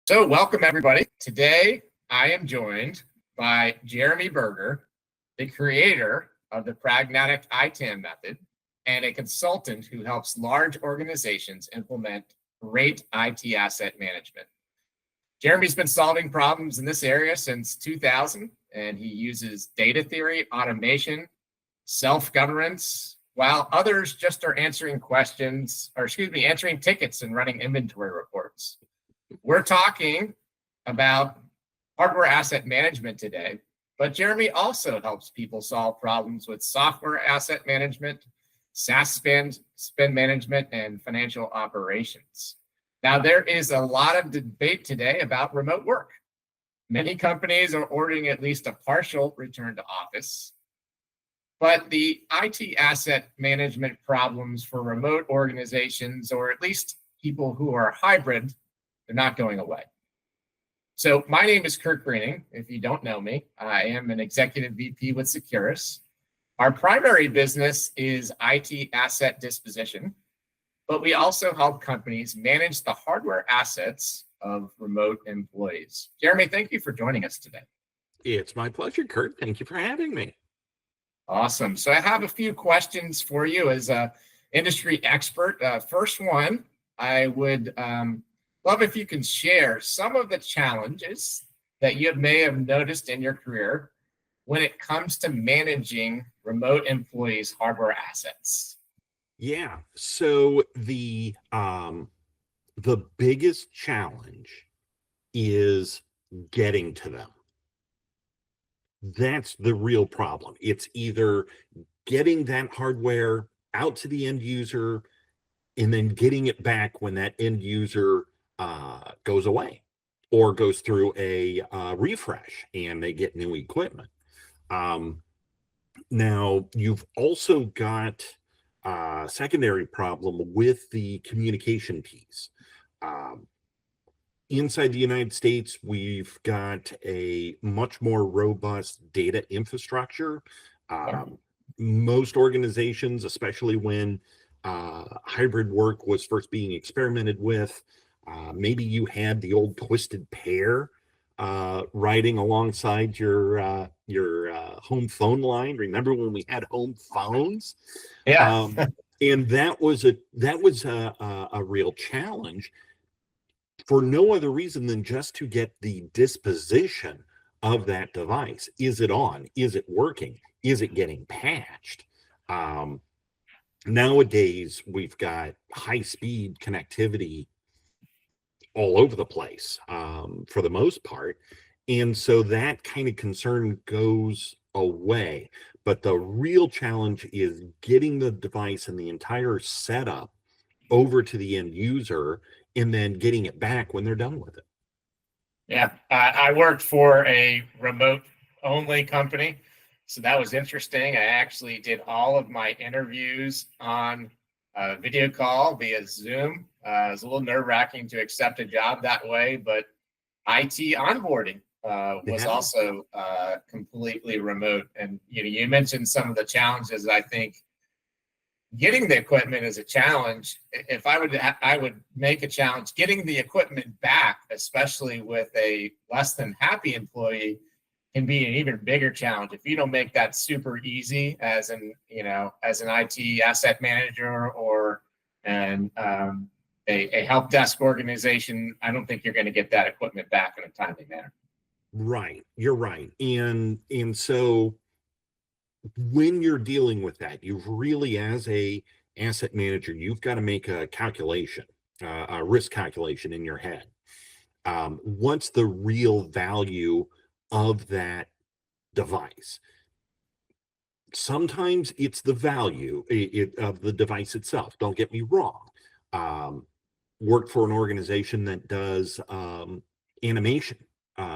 So welcome everybody. Today I am joined by Jeremy Boerger, the creator of the pragmatic ITAM method and a consultant who helps large organizations implement great IT asset management. Jeremy's been solving problems in this area since 2000, and he uses data theory, automation, self-governance, while others just are answering answering tickets and running inventory reports. We're talking about hardware asset management today, but Jeremy also helps people solve problems with software asset management, SaaS spend management, and financial operations. Now, there is a lot of debate today about remote work. Many companies are ordering at least a partial return to office, but the IT asset management problems for remote organizations, or at least people who are hybrid, they're not going away. So my name is Kurt Greening. If you don't know me, I am an executive VP with Securus. Our primary business is IT asset disposition, but we also help companies manage the hardware assets of remote employees. Jeremy, thank you for joining us today. It's my pleasure, Kurt. Thank you for having me. Awesome. So I have a few questions for you as an industry expert. First one, I would love if you can share some of the challenges that you may have noticed in your career when it comes to managing remote employees' hardware assets. Yeah. So the biggest challenge is getting to them. That's the real problem. It's either getting that hardware out to the end user and then getting it back when that end user goes away or goes through a refresh and they get new equipment. Now, you've also got a secondary problem with the communication piece. Inside the United States, we've got a much more robust data infrastructure. Most organizations, especially when hybrid work was first being experimented with, maybe you had the old twisted pair riding alongside your home phone line. Remember when we had home phones? Yeah. And that was a real challenge for no other reason than just to get the disposition of that device. Is it on? Is it working? Is it getting patched? Nowadays, we've got high-speed connectivity all over the place for the most part. And so that kind of concern goes away. But the real challenge is getting the device and the entire setup over to the end user and then getting it back when they're done with it. Yeah, I worked for a remote-only company, so that was interesting. I actually did all of my interviews on a video call via Zoom. It was a little nerve-wracking to accept a job that way, but IT onboarding was also completely remote. And you mentioned some of the challenges. I think getting the equipment is a challenge. If I would make a challenge, getting the equipment back, especially with a less than happy employee, can be an even bigger challenge. If you don't make that super easy as an IT asset manager or a help desk organization, I don't think you're going to get that equipment back in a timely manner. Right. You're right. And so when you're dealing with that, you've really, as a asset manager, you've got to make a calculation, a risk calculation in your head. What's the real value of that device? Sometimes it's the value of the device itself. Don't get me wrong. Worked for an organization that does animation,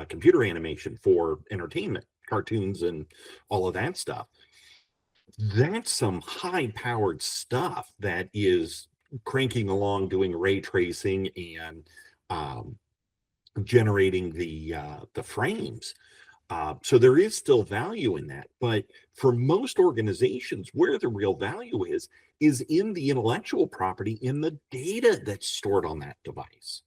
computer animation for entertainment, cartoons and all of that stuff. That's some high-powered stuff that is cranking along, doing ray tracing and generating the frames. So there is still value in that. But for most organizations, where the real value is in the intellectual property, in the data that's stored on that device.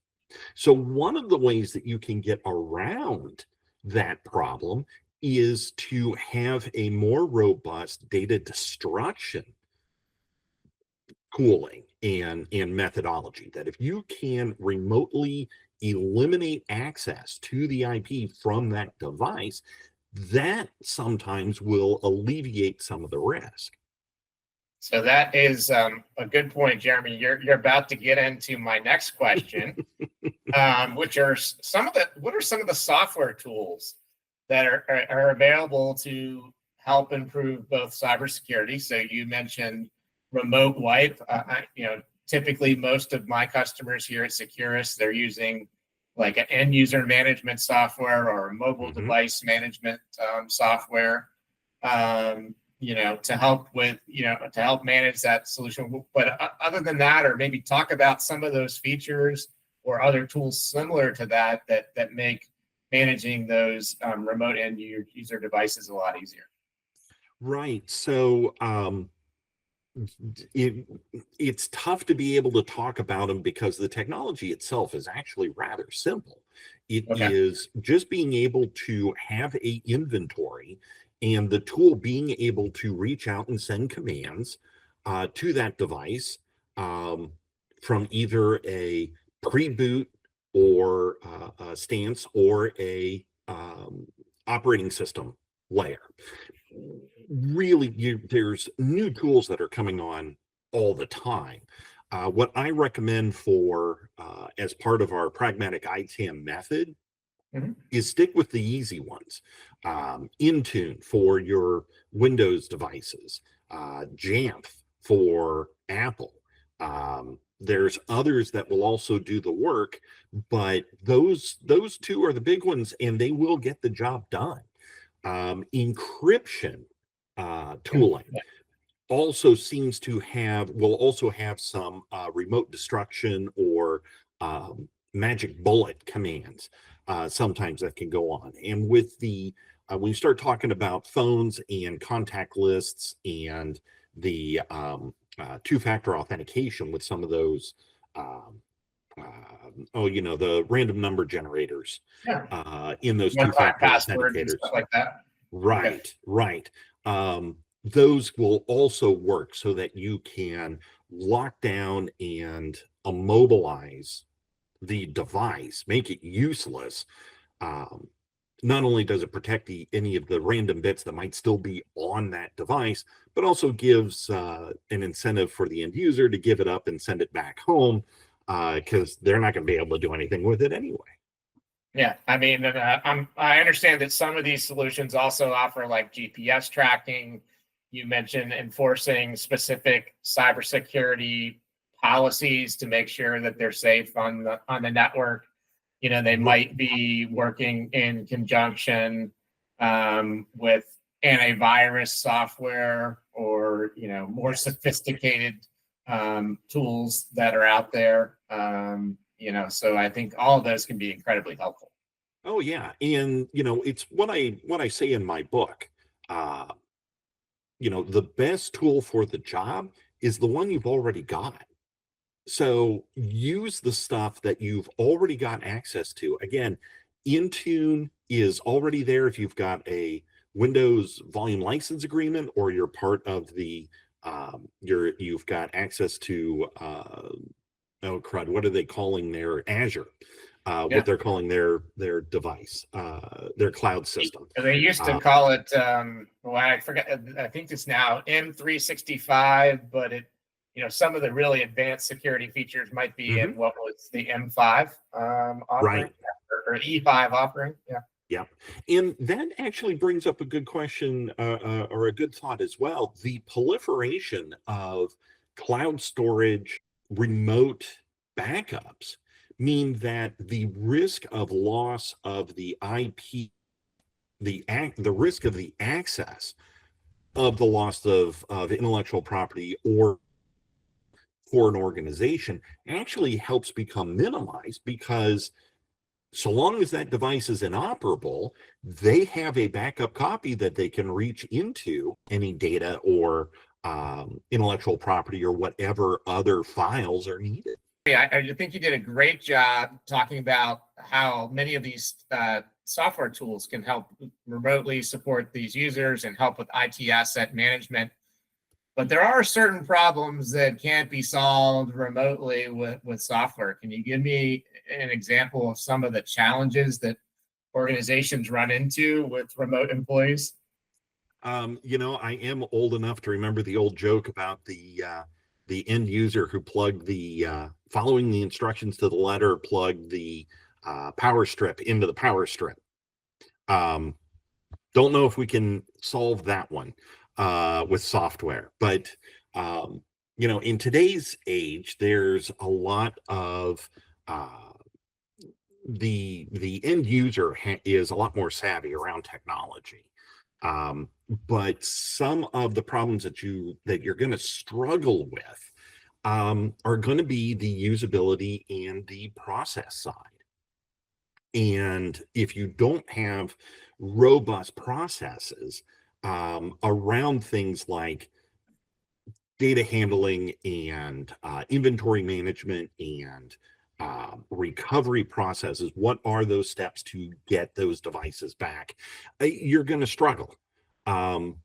So one of the ways that you can get around that problem is to have a more robust data destruction tooling and methodology, that if you can remotely eliminate access to the IP from that device, that sometimes will alleviate some of the risk. So that is a good point, Jeremy. You're about to get into my next question, which are what are some of the software tools that are available to help improve both cybersecurity? So you mentioned remote wipe. Typically most of my customers here at Securus, they're using like an end user management software or a mobile device management software. To help with, to help manage that solution. But other than that, or maybe talk about some of those features or other tools similar to that make managing those remote end user devices a lot easier. Right. So it's tough to be able to talk about them because the technology itself is actually rather simple. It is just being able to have a inventory and the tool being able to reach out and send commands to that device from either a pre-boot or a stance or a operating system layer. Really, there's new tools that are coming on all the time. What I recommend for as part of our pragmatic ITAM method is stick with the easy ones. Intune for your Windows devices, Jamf for Apple. There's others that will also do the work, but those two are the big ones, and they will get the job done. Encryption tooling also seems to will also have some remote destruction or magic bullet commands sometimes that can go on. And with the when you start talking about phones and contact lists and the two-factor authentication with some of those the random number generators in those two-factor authenticators, stuff like that. Right. Those will also work so that you can lock down and immobilize the device, make it useless. Not only does it protect any of the random bits that might still be on that device, but also gives an incentive for the end user to give it up and send it back home because they're not going to be able to do anything with it anyway. Yeah, I mean, I understand that some of these solutions also offer like GPS tracking. You mentioned enforcing specific cybersecurity policies to make sure that they're safe on the network. They might be working in conjunction with antivirus software or more sophisticated tools that are out there. So I think all of those can be incredibly helpful. Oh yeah, and it's what I say in my book. The best tool for the job is the one you've already got. So use the stuff that you've already got access to. Again, Intune is already there if you've got a Windows volume license agreement or you're part of the you've got access to what are they calling their Azure? What they're calling their device, their cloud system. They used to call it I forget. I think it's now M365, but some of the really advanced security features might be in what was the M5 offering or E5 offering. Yeah. And that actually brings up a good question or a good thought as well. The proliferation of cloud storage, remote backups mean that the risk of loss of the IP, the risk of the access of the loss of intellectual property or for an organization actually helps become minimized because so long as that device is inoperable, they have a backup copy that they can reach into any data or intellectual property or whatever other files are needed. I think you did a great job talking about how many of these software tools can help remotely support these users and help with IT asset management. But there are certain problems that can't be solved remotely with software. Can you give me an example of some of the challenges that organizations run into with remote employees? I am old enough to remember the old joke about the end user who plugged following the instructions to the letter, plugged the power strip into the power strip. Don't know if we can solve that one with software, but in today's age, there's a lot of the end user is a lot more savvy around technology. But some of the problems that you're going to struggle with are going to be the usability and the process side. And if you don't have robust processes around things like data handling and inventory management and recovery processes, what are those steps to get those devices back? You're going to struggle. And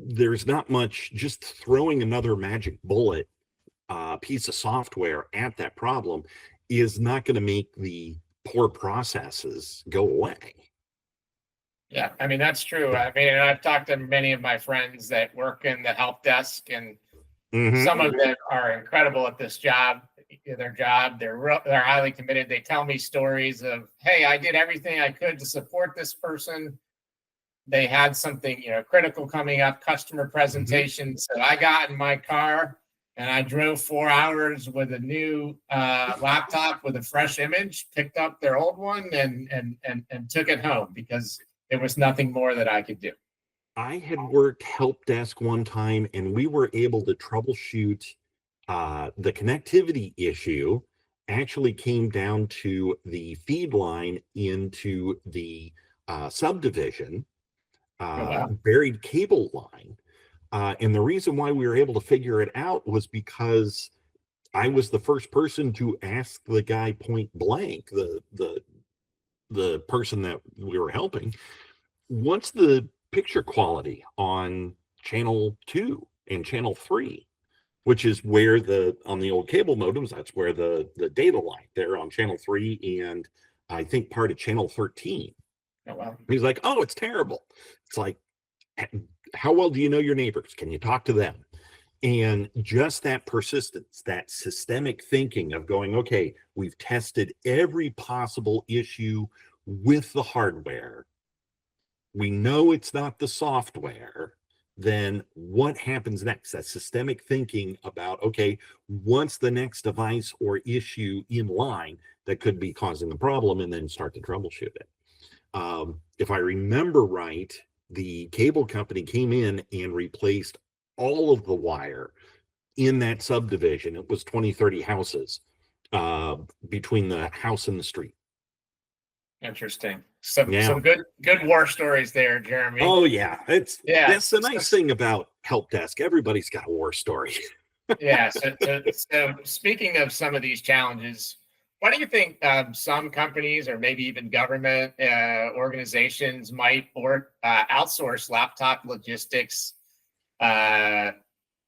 there's not much, just throwing another magic bullet piece of software at that problem is not going to make the poor processes go away. Yeah, I mean, that's true. I mean, I've talked to many of my friends that work in the help desk, and some of them are incredible at this job, their job. They're highly committed. They tell me stories of, hey, I did everything I could to support this person. They had something, critical coming up, customer presentation. So I got in my car and I drove 4 hours with a new laptop with a fresh image, picked up their old one and took it home because there was nothing more that I could do. I had worked help desk one time, and we were able to troubleshoot the connectivity issue. Actually came down to the feed line into the subdivision, buried cable line. And the reason why we were able to figure it out was because I was the first person to ask the guy point blank, the person that we were helping, what's the picture quality on channel 2 and channel 3, which is where on the old cable modems, that's where the data line there on channel 3 and I think part of channel 13. Oh, wow. He's like, oh, it's terrible. It's like, how well do you know your neighbors? Can you talk to them? And just that persistence, that systemic thinking of going, okay, we've tested every possible issue with the hardware. We know it's not the software. Then what happens next? That systemic thinking about, okay, what's the next device or issue in line that could be causing the problem, and then start to troubleshoot it. If I remember right, the cable company came in and replaced all of the wire in that subdivision. It was 20, 30 houses between the house and the street. Interesting. Some good war stories there, Jeremy. Oh yeah, that's the nice thing about help desk. Everybody's got a war story. Yeah. So speaking of some of these challenges, why do you think some companies or maybe even government organizations might outsource laptop logistics, data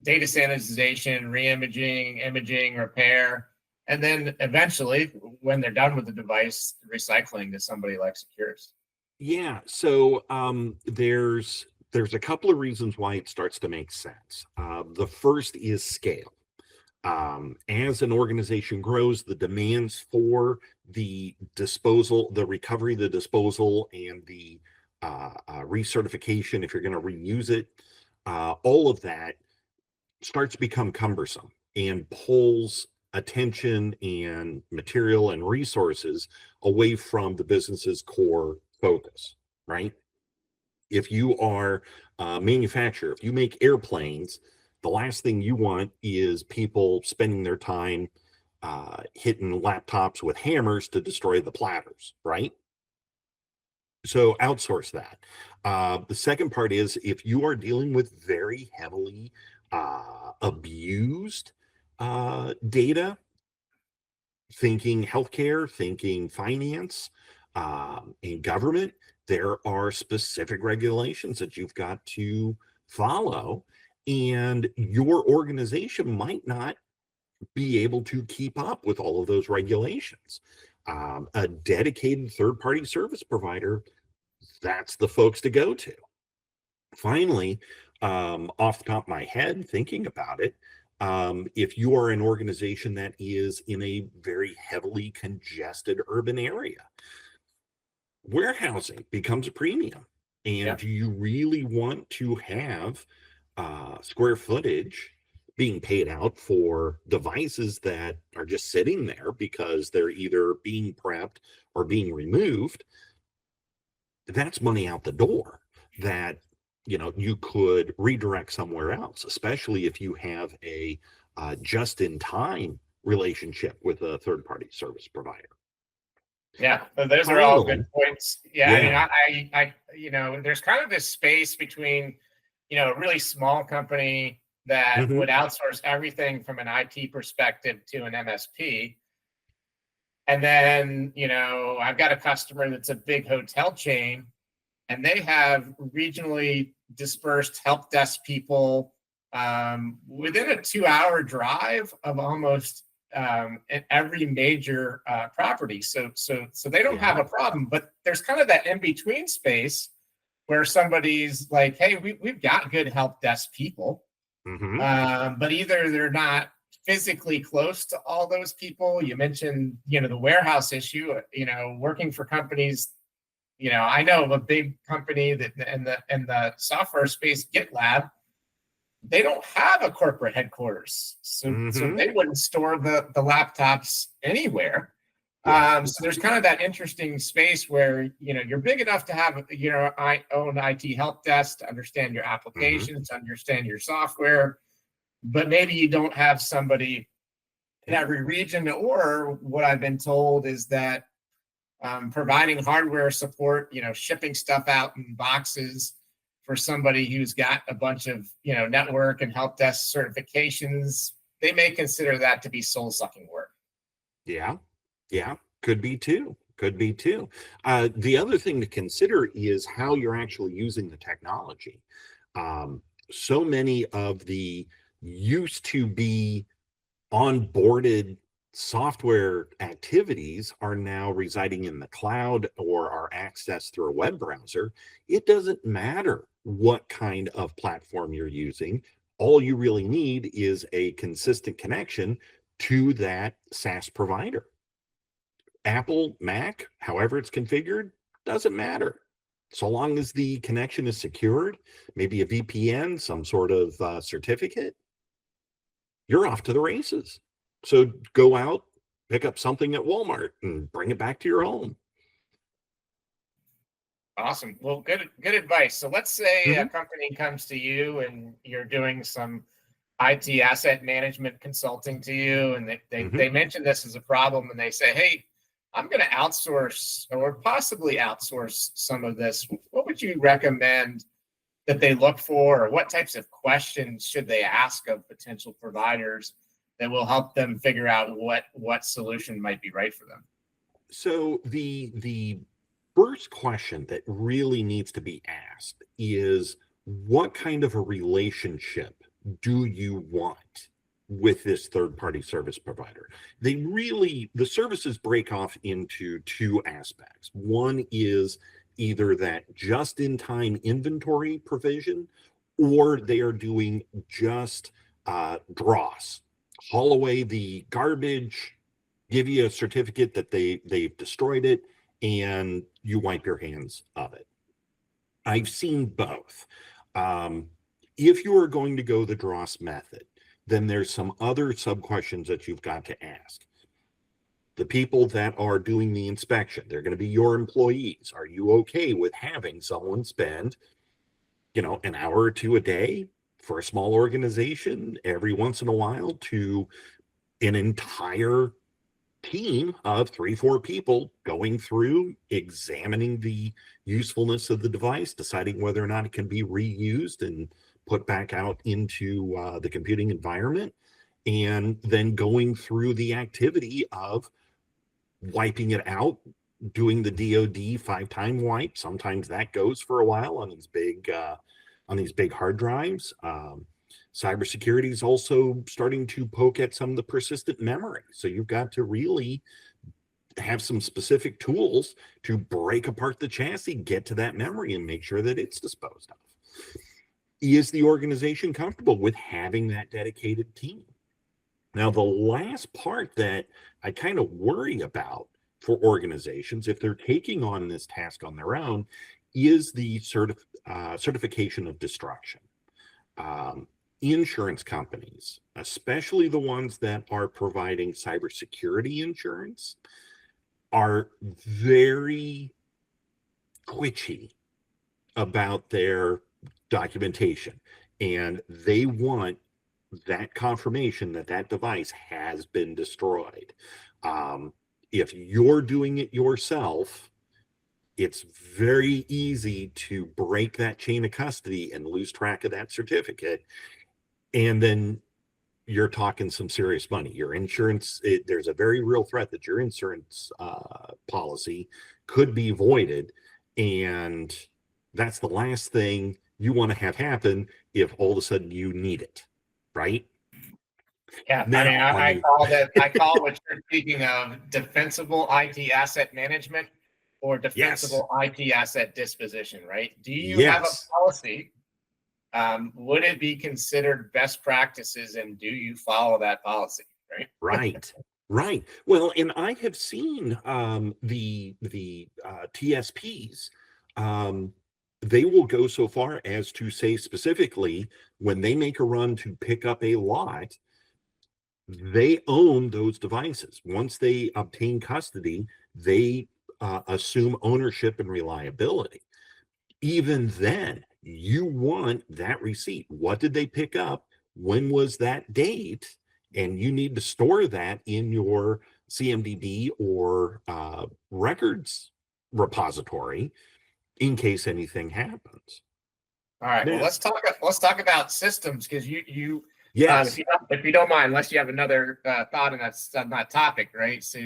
sanitization, re-imaging, imaging, repair, and then eventually, when they're done with the device, recycling to somebody like Securus? Yeah, so there's a couple of reasons why it starts to make sense. The first is scale. As an organization grows, the demands for the disposal, the recovery, the disposal, and the recertification, if you're going to reuse it, all of that starts to become cumbersome and pulls attention and material and resources away from the business's core focus, right? If you are a manufacturer, if you make airplanes, the last thing you want is people spending their time hitting laptops with hammers to destroy the platters, right? So outsource that. The second part is if you are dealing with very heavily abused data, thinking healthcare, thinking finance, in government, there are specific regulations that you've got to follow, and your organization might not be able to keep up with all of those regulations. A dedicated third-party service provider, that's the folks to go to. Finally, off the top of my head, thinking about it, if you are an organization that is in a very heavily congested urban area, warehousing becomes a premium. Yeah. And do you really want to have square footage being paid out for devices that are just sitting there because they're either being prepped or being removed? That's money out the door that you could redirect somewhere else, especially if you have a just-in-time relationship with a third-party service provider. Yeah, those are all good Finally, points. Yeah, I mean, yeah. there's kind of this space between, a really small company that Hmm. would outsource everything from an IT perspective to an MSP. And then, I've got a customer that's a big hotel chain, and they have regionally dispersed help desk people within a 2-hour drive of almost in every major property. So they don't have Yeah. a problem, but there's kind of that in between space where somebody's like, hey, we've got good help desk people, Hmm. but either they're not physically close to all those people. You mentioned, the warehouse issue, working for companies. I know of a big company that in the software space, GitLab, they don't have a corporate headquarters, so Hmm. they wouldn't store the laptops anywhere. Yeah. So there's kind of that interesting space where you're big enough to have I own IT help desk to understand your Hmm. applications, to understand your software, but maybe you don't have somebody in every region. Or what I've been told is that providing hardware support, shipping stuff out in boxes for somebody who's got a bunch of, network and help desk certifications, they may consider that to be soul sucking work. Yeah. Yeah. Could be too. Could be too. The other thing to consider is how you're actually using the technology. So many of the used to be onboarded software activities are now residing in the cloud or are accessed through a web browser. It doesn't matter what kind of platform you're using. All you really need is a consistent connection to that SaaS provider. Apple, Mac, however it's configured, doesn't matter. So long as the connection is secured, maybe a VPN, some sort of certificate, you're off to the races. So go out, pick up something at Walmart and bring it back to your home. Awesome. Well, good advice. So let's say a Hmm. company comes to you and you're doing some IT asset management consulting to you, and they Hmm. mention this as a problem, and they say, hey, I'm going to outsource or possibly outsource some of this. What would you recommend that they look for, or what types of questions should they ask of potential providers that will help them figure out what solution might be right for them? So the first question that really needs to be asked is, what kind of a relationship do you want with this third party service provider? The services break off into two aspects. One is either that just in time inventory provision, or they are doing just dross, haul away the garbage, give you a certificate that they've destroyed it, and you wipe your hands of it. I've seen both. Um, if you are going to go the dross method, then there's some other sub questions that you've got to ask. The people that are doing the inspection, they're going to be your employees. Are you okay with having someone spend, an hour or two a day for a small organization every once in a while to an entire team of 3, 4 people going through, examining the usefulness of the device, deciding whether or not it can be reused and put back out into the computing environment, and then going through the activity of wiping it out, doing the DoD 5-time wipe. Sometimes that goes for a while on these big hard drives. Cybersecurity is also starting to poke at some of the persistent memory. So you've got to really have some specific tools to break apart the chassis, get to that memory, and make sure that it's disposed of. Is the organization comfortable with having that dedicated team? Now, the last part that I kind of worry about for organizations, if they're taking on this task on their own, is the certification of destruction. Insurance companies, especially the ones that are providing cybersecurity insurance, are very twitchy about their documentation, and they want that confirmation that that device has been destroyed. If you're doing it yourself, it's very easy to break that chain of custody and lose track of that certificate. And then you're talking some serious money. Your insurance, there's a very real threat that your insurance policy could be voided. And that's the last thing you want to have happen if all of a sudden you need it, right? Yeah, Now, I call what you're speaking of defensible IT asset management or defensible IT asset disposition, right? Do you have a policy? Would it be considered best practices, and do you follow that policy? Right. Well, and I have seen the TSPs. They will go so far as to say specifically, when they make a run to pick up a lot, they own those devices. Once they obtain custody, they assume ownership and reliability. Even then, you want that receipt. What did they pick up? When was that date? And you need to store that in your CMDB or records repository in case anything happens. All right. Well, let's talk about systems, because if you don't mind, unless you have another thought on that topic, right? So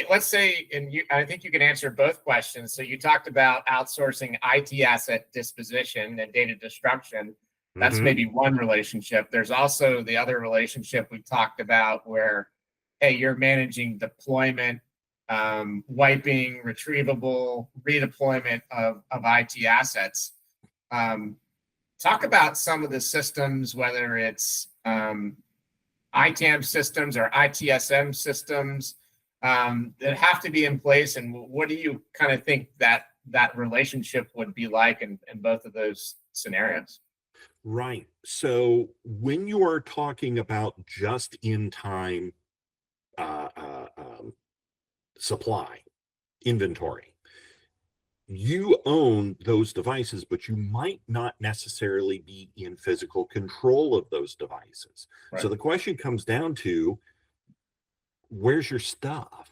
let's say, and I think you can answer both questions. So you talked about outsourcing IT asset disposition and data destruction. That's maybe one relationship. There's also the other relationship we talked about where, hey, you're managing deployment, wiping, retrievable, redeployment of IT assets. Talk about some of the systems, whether it's ITAM systems or ITSM systems that have to be in place, and what do you kind of think that relationship would be like in both of those scenarios? Right. So when you are talking about just-in-time supply inventory, you own those devices, but you might not necessarily be in physical control of those devices. Right. So the question comes down to, where's your stuff?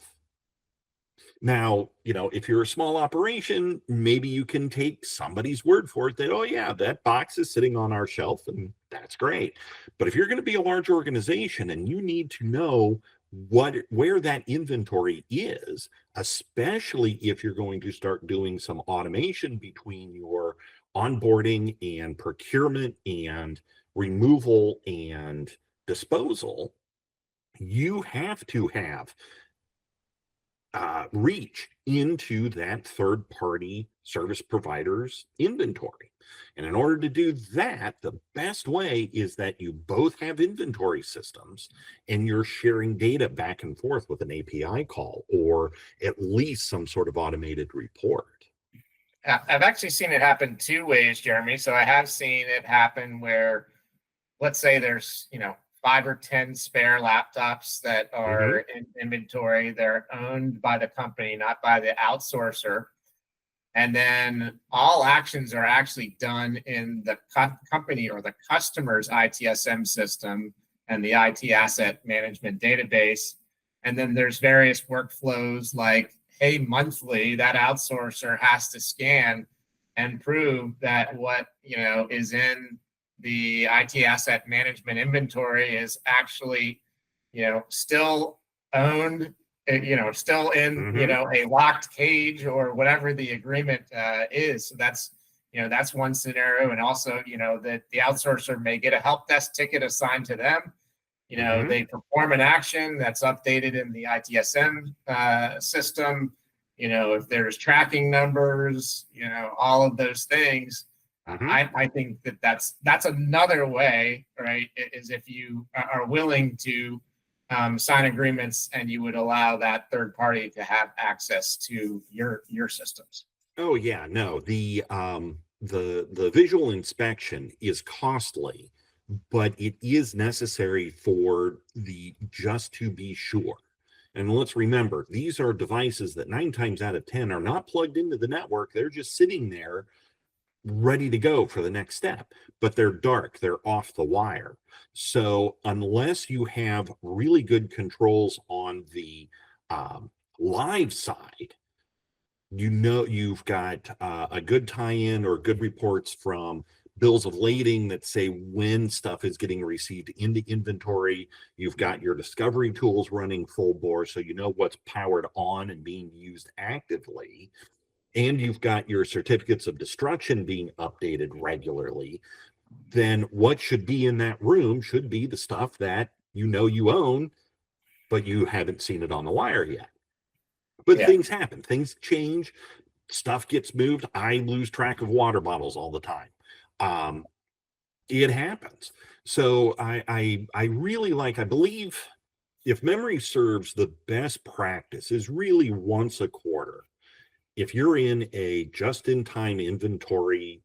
Now, if you're a small operation, maybe you can take somebody's word for it that, oh yeah, that box is sitting on our shelf and that's great. But if you're going to be a large organization and you need to know where that inventory is, especially if you're going to start doing some automation between your onboarding and procurement and removal and disposal, you have to have reach into that third-party service provider's inventory. And in order to do that, the best way is that you both have inventory systems and you're sharing data back and forth with an API call or at least some sort of automated report. I've actually seen it happen two ways, Jeremy. So I have seen it happen where, let's say there's, 5 or 10 spare laptops that are in inventory. They're owned by the company, not by the outsourcer. And then all actions are actually done in the company or the customer's ITSM system and the IT asset management database. And then there's various workflows like, hey, monthly, that outsourcer has to scan and prove that what is in the IT asset management inventory is actually, still owned, still in, a locked cage or whatever the agreement is. So that's one scenario. And also, that the outsourcer may get a help desk ticket assigned to them. They perform an action that's updated in the ITSM system. If there's tracking numbers, all of those things. I think that's another way, right? Is if you are willing to sign agreements and you would allow that third party to have access to your systems. Oh yeah, no, the visual inspection is costly, but it is necessary for the just to be sure. And let's remember, these are devices that 9 times out of 10 are not plugged into the network. They're just sitting there ready to go for the next step, but they're dark, they're off the wire. So unless you have really good controls on the live side, you've got a good tie-in or good reports from bills of lading that say when stuff is getting received into inventory. You've got your discovery tools running full bore, so you know what's powered on and being used actively. And you've got your certificates of destruction being updated regularly. Then what should be in that room should be the stuff that you own, but you haven't seen it on the wire yet. But things happen, things change, stuff gets moved. I lose track of water bottles all the time. It happens. So I really I believe, if memory serves, the best practice is really once a quarter. If you're in a just-in-time inventory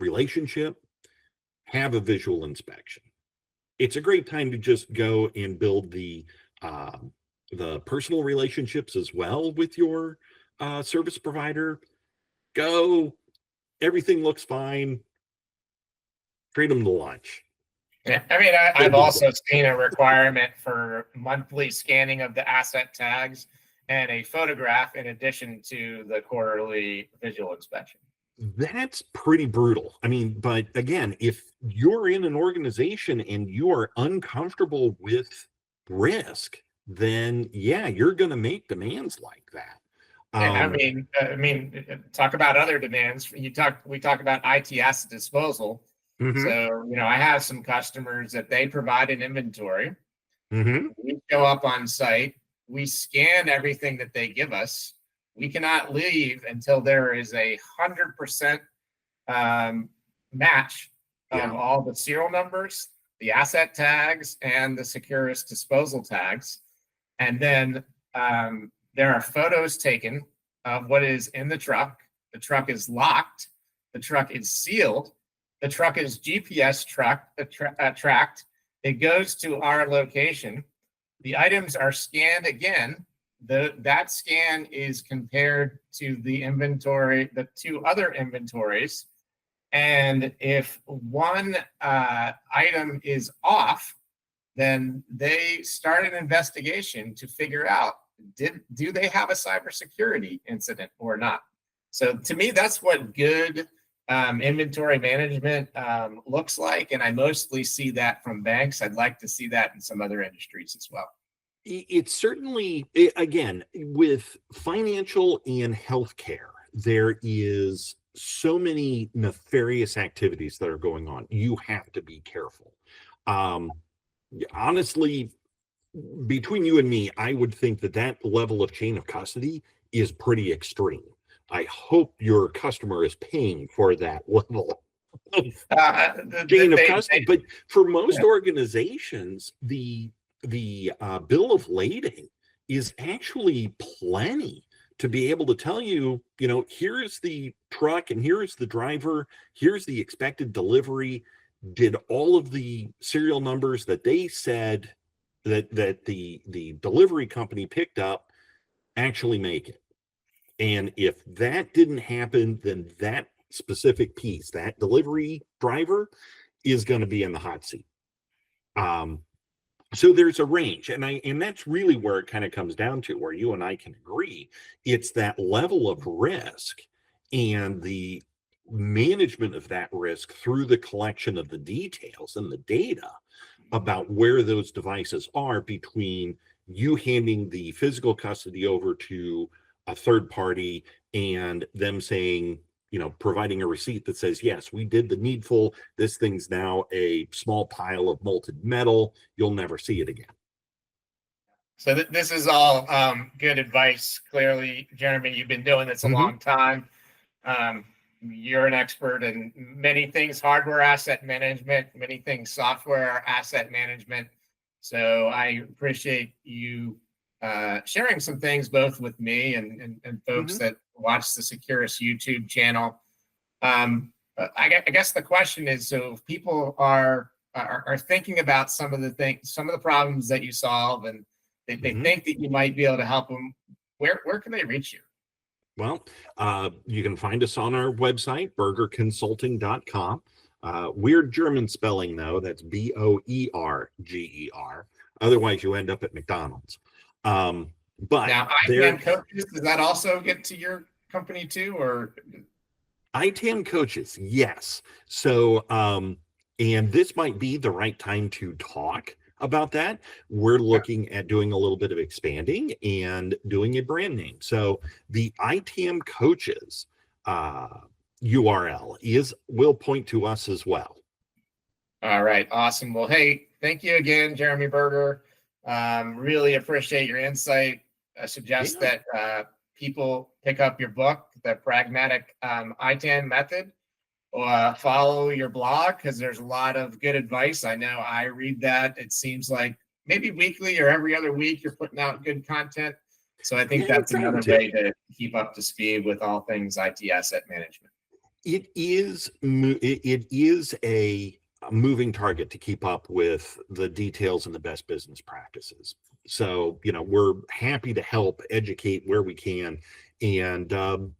relationship, have a visual inspection. It's a great time to just go and build the personal relationships as well with your service provider. Go, everything looks fine. Treat them to lunch. Yeah, I mean, I've also seen a requirement for monthly scanning of the asset tags and a photograph in addition to the quarterly visual inspection. That's pretty brutal. I mean, but again, if you're in an organization and you are uncomfortable with risk, then yeah, you're going to make demands like that. I mean, talk about other demands. We talk about IT asset disposal. So, I have some customers that they provide an inventory. We show up on site. We scan everything that they give us. We cannot leave until there is 100% match of all the serial numbers, the asset tags, and the Securus disposal tags. And then there are photos taken of what is in the truck. The truck is locked. The truck is sealed. The truck is GPS tracked. It goes to our location. The items are scanned again. That scan is compared to the inventory, the 2 other inventories. And if one item is off, then they start an investigation to figure out, do they have a cybersecurity incident or not? So to me, that's what good inventory management looks like. And I mostly see that from banks. I'd like to see that in some other industries as well. It's certainly, again, with financial and healthcare, there is so many nefarious activities that are going on. You have to be careful. Honestly, between you and me, I would think that level of chain of custody is pretty extreme. I hope your customer is paying for that level of chain of custody. But for most organizations, the bill of lading is actually plenty to be able to tell you, here's the truck and here's the driver, here's the expected delivery. Did all of the serial numbers that they said that the delivery company picked up actually make it? And if that didn't happen, then that specific piece, that delivery driver, is going to be in the hot seat. So there's a range, and that's really where it kind of comes down to, where you and I can agree. It's that level of risk and the management of that risk through the collection of the details and the data about where those devices are, between you handing the physical custody over to a third party and them saying, providing a receipt that says, yes, we did the needful. This thing's now a small pile of molten metal. You'll never see it again. So this is all good advice. Clearly, Jeremy, you've been doing this a long time. You're an expert in many things, hardware asset management, many things, software asset management. So I appreciate you sharing some things both with me and folks that watch the Securus YouTube channel. I guess the question is, so if people are thinking about some of the problems that you solve, and they think that you might be able to help them, where can they reach you? Well, you can find us on our website, boergerconsulting.com. Weird German spelling, though. That's Boerger. Otherwise, you end up at McDonald's. But now, ITAM Coaches, does that also get to your company too, or? ITAM Coaches, yes. So, and this might be the right time to talk about that. We're looking at doing a little bit of expanding and doing a brand name. So the ITAM Coaches URL will point to us as well. All right, awesome. Well, hey, thank you again, Jeremy Boerger. Really appreciate your insight. I suggest that people pick up your book, The Pragmatic ITAM Method. Follow your blog, because there's a lot of good advice. I know I read that. It seems like maybe weekly or every other week you're putting out good content. So I think that's another way to keep up to speed with all things IT asset management. It is a moving target to keep up with the details and the best business practices. So, we're happy to help educate where we can and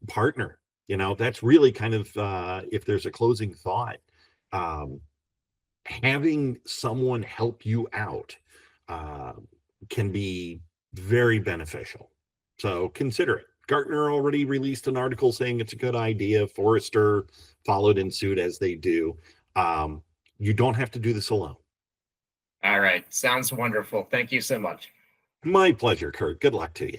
partner. That's really kind of, if there's a closing thought, having someone help you out can be very beneficial. So consider it. Gartner already released an article saying it's a good idea. Forrester followed in suit, as they do. You don't have to do this alone. All right. Sounds wonderful. Thank you so much. My pleasure, Kurt. Good luck to you.